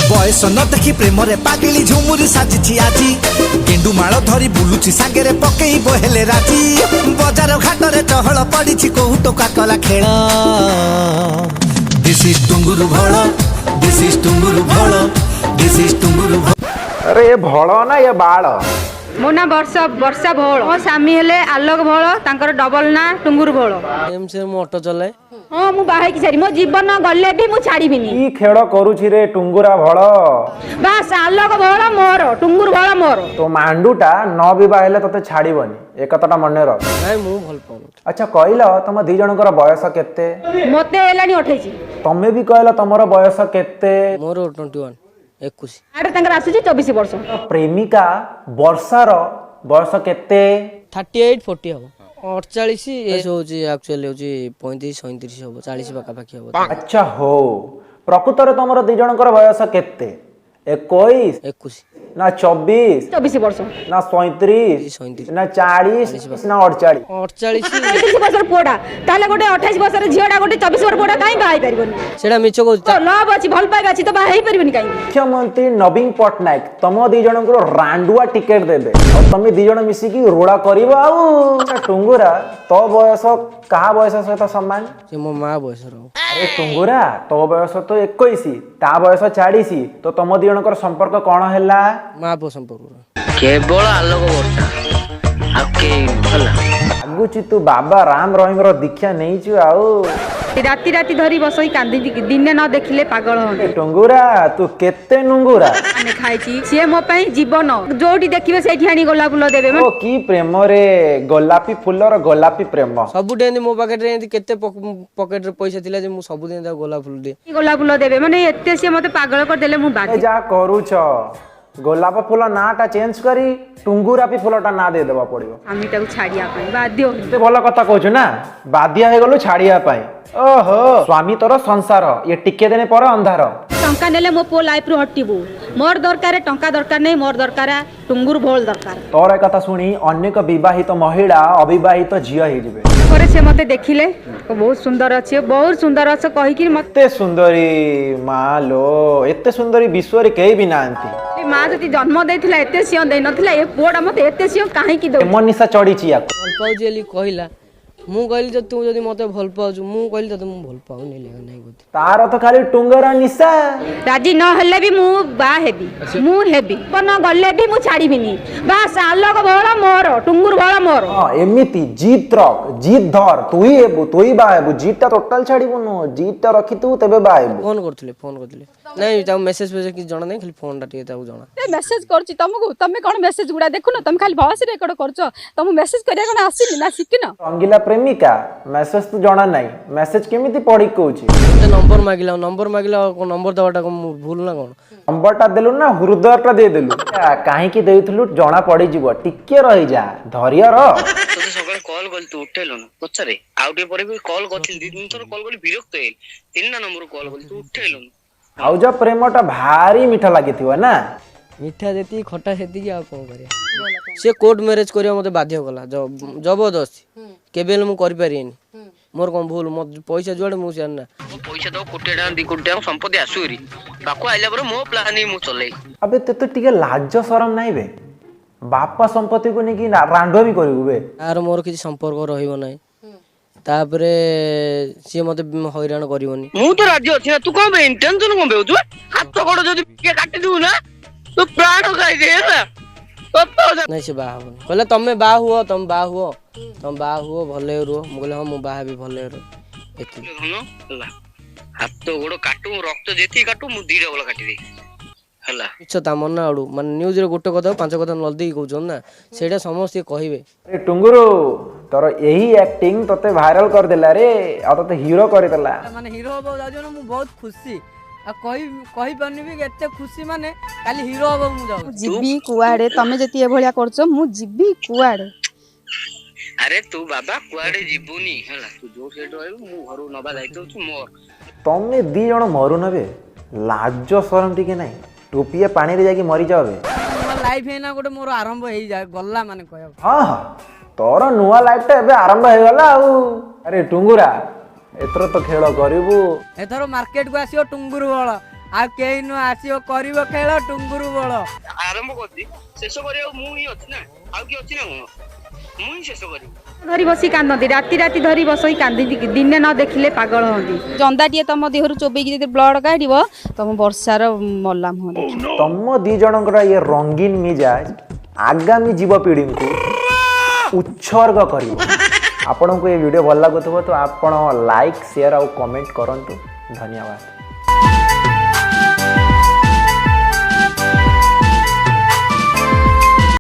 बयस न देखी प्रेम रे पागली झुमुरी साजिछि आजी गेंडू माଳ धरी बुलुछि सागरे पकेई बहेले राजी बजार घाट रे चहल पड़िछि कोहु टोका कला खेल दिस इज टुंगुरु भळ दिस इज टुंगुरु भळ दिस इज टुंगुरु अरे ये भळ ना ये बाळ मो ना वर्षा भोल मो स्वामी हेले आलोक भोल तांकर डबल ना टुंगुर भोल एम से मो ऑटो चलाए हां मु बाहे की छाड़ी मो जीवन गले भी मु छाड़ीबिनी की खेळ करूछि रे टुंगुरा भळ बस आलोक भोल मोर टुंगुर भोल मोर तो मांडूटा न विवाह हेले तते छाड़ीबनी ए कथाटा मने रह नाइ मु भल पाउ अच्छा कहलो तम दी जनकर बयस केते मते हेलानी 28 तमे भी कहलो तमरो बयस केते मोर 21 21 आडे तांकर आसुची 24 वर्ष प्रेमिका वर्षार बयस केते 38 40 हो 48 ए होची एक्चुअली होची 35 37 हो 40 पाका पाखी हो अच्छा हो प्रकृतरे तमरो दी जनकर बयस केते 21 21 ना 24 24 वर्ष ना 37 37 ना 40 ना 48 48 35 वर्ष पोडा ताले गोटे 28 वर्ष रे झियोडा गोटे 24 वर्ष पोडा काई बाहाई परिबनी सेडा मिछ को तो लव अछि भल पाइबा अछि तो बाहाई परिबनी काई मुख्यमंत्री नवीन पटनायक तम दी जनकर रांडुआ टिकेट देबे और तमे दी जन मिसी की रोड़ा करिवो आउ टुंगुरा तो बयस कहा बयस सहित समान से मो मां बयस रो अरे टुंगुरा तो बयस तो 21 ता बयस 40 तो तम दी जनकर संपर्क कोन हैला मां पो संपर्क केवल आलोक वर्षा आके भला आगुची तू बाबा राम रहीम रो दीक्षा नेइछु आउ राती राती धरी बसई कांदी दिने न देखिले पागल होने टुंगुरा तू केते नुंगुरा आने खाइची से मो पई जीवन जोडी देखिबे सेठी आनी गोलाप फूल देबे ओ की प्रेम रे गोलापी फूलर गोलापी प्रेम सब डेंदी मो पाकेट रे एंती केते पॉकेट रे पैसा थिला जे मु सब दिन गोलाप फूल दे गोलाप फूल देबे माने एते से मते पागल कर देले मु ए बाजी जा करूछ गोलाप फूल नाटा चेंज करी टुंगुरापी फूलटा ना दे देबा पड़िबो आमी ताको छाड़िया पई बाध्य ते भल कथा कहछु ना बाध्य हे गलो छाड़िया पाई ओहो स्वामी तोर संसार ये टिके देने पर अंधार टंका नेले मो पो लाइफ रु हटिबो मोर दरकार टंका दरकार नै मोर दरकार टुंगुर भोल दरकार तोर ए कथा सुनी अनेक विवाहित महिला अविवाहित झिया हे जिवे करे से मते देखिले बहुत सुंदर अछि कहि कि मते एते सुंदरी मालो एते सुंदरी विश्व रे केही भी नांती माँ जति जन्म देथिला एते सियो दे नथिला ए पोडा मते एते सियो काहे कि दो मन निशा चढ़ीची याको भल पाउ जेली कहिला मु कहली जे तू जदी मते भल पाउ मु कहली त मु भल पाउ नै ले नै गति तार तो खाली टुंगरा निशा राजी न हल्ले भी मु बा हेबी मु हेबी पन गल्ले भी मु छाड़ीबिनी बस आलोक भोला मोर टुंगुर भोला मोर हां एमिति जीत रख जीत धर तू ही बाहेबु जीतटा टोटल छाड़ीबु नो जीतटा रखी तू तबे बाहेबु फोन करथिले नै ता मेसेज कि जणा नै खाली फोन टा टिके ताऊ जणा ए मेसेज करछि तुमको तमे कोन मेसेज गुडा देखु न तुम खाली वॉइस रेकॉर्ड करछो तुम मेसेज करिया कोन आसीनी ना सिकिन रंगीला प्रेमिका मेसेज तो जणा नाही मेसेज केमिति पढी कहूची ते नंबर मागिला नंबर दवाटा को भूल ना कोन नंबरटा देलु ना हृदयटा दे देलु काहे की देइथलु जणा पड़ी जीव टिके रहि जा धैर्य र तोते सकाळ कॉल कल तू उठेलो ना पछरे आउटे परे भी कॉल करथिल दी दिन तोर कॉल कली विरक्त हेल तीन ना नंबर कॉल कल तू उठेलो आउजा प्रेमटा भारी मीठा लागिथिव ना मिठा देती खटा सेती कि आ कोन करिया से कोर्ट मैरिज करिया मते बाध्य कला जबरदस्ती केबेल मु करि पारिएनी मोर कोन भूल मो पैसा जोडे मु जानना पैसा तो कोटी टाका 2 कोटी टाका संपत्ति आसुरी बाको आइला पर मो प्लान मु चले अबे ते तो टिके लाज शरम नाही बे बापा संपत्ति को नेकी रांडो भी करिबु बे आर मोर किछि संपर्क रहिबो नाही तापरे सी मते हैरान करिवनी मु तो राज्य अछि ना तू कोन बे टेंशन कोन बे तू हाथ गोड़ जदी के काटी दू ना तू प्राण खाइ दे ना नहीं से बाहा हो कहले तुम बा हुओ भले रो मु कहले हम बाहा भी भले रो एति हला हाथ गोड़ काटू रक्त जेती काटू मु दी डबल काटी दे हला इच्छा ता मन आडू माने न्यूज रे गोटे कथा पांच कथा नलदी कहउछन ना सेटा समस्त कहबे ए टुंगुरु तोर एही एक्टिंग तते वायरल कर देला रे आ तते हीरो कर देला माने हीरो हो जाजो ना मु बहुत खुशी आ कहि पानी भी एते खुशी माने काली हीरो हो मु जाऊ जिबी कुआडे तमे जति ए भलिया करछो मु जिबी कुआडे अरे तू बाबा कुआडे जीबुनी हला तू जो सेट होइबू मु घरु नबा जाइतो छु मोर तमे दी जण मरु नबे लाज शरम टिके नाही टोपिया पानी रे जाकी मरि जाबे मोर लाइफ है ना गोटे मोर आरंभ हेई जा गल्ला माने कहब हां हां तोर नुवा लाइफ टा एबे आरंभ हे गला आउ अरे टुंगुरा एतर तो खेल करिवु एथरो मार्केट को आसियो टुंगुरु बळ ଆଉ କେହି ନୁହଁ ଆସିବ କରିବ ଖେଳ ଟୁଙ୍ଗୁରୁ ବଳ। ଆରମ୍ଭ କରୁଛି ଶେଷ କରିବାକୁ ମୁଁ ହିଁ ଅଛି ନା, ଆଉ କିଏ ଅଛି ନା କଣ? ମୁଁ ହିଁ ଶେଷ କରିବି। ଧରି ବସି କାନ୍ଦନ୍ତି, ରାତି ରାତି ଧରି ବସି କାନ୍ଦିକି ଦିନେ ନ ଦେଖିଲେ ପାଗଳ ହୁଅନ୍ତି। ଜନ୍ଦାଟିଏ ତମ ଦେହରୁ ଚୋବେଇକି ଯଦି ବ୍ଲଡ କାଢିବ ତମ ବର୍ଷାର ମଲା ମୁହଁ। ତମ ଦି ଜଣଙ୍କର ଇଏ ରଙ୍ଗୀନ ମିଜାଜ ଆଗାମୀ ଯୁବପିଢ଼ିଙ୍କୁ ଉତ୍ସର୍ଗ କରିବ। ଆପଣଙ୍କୁ ଏ ଭିଡ଼ିଓ ଭଲ ଲାଗୁଥିବ ତ ଆପଣ ଲାଇକ୍ ସେୟାର ଆଉ କମେଣ୍ଟ କରନ୍ତୁ। ଧନ୍ୟବାଦ।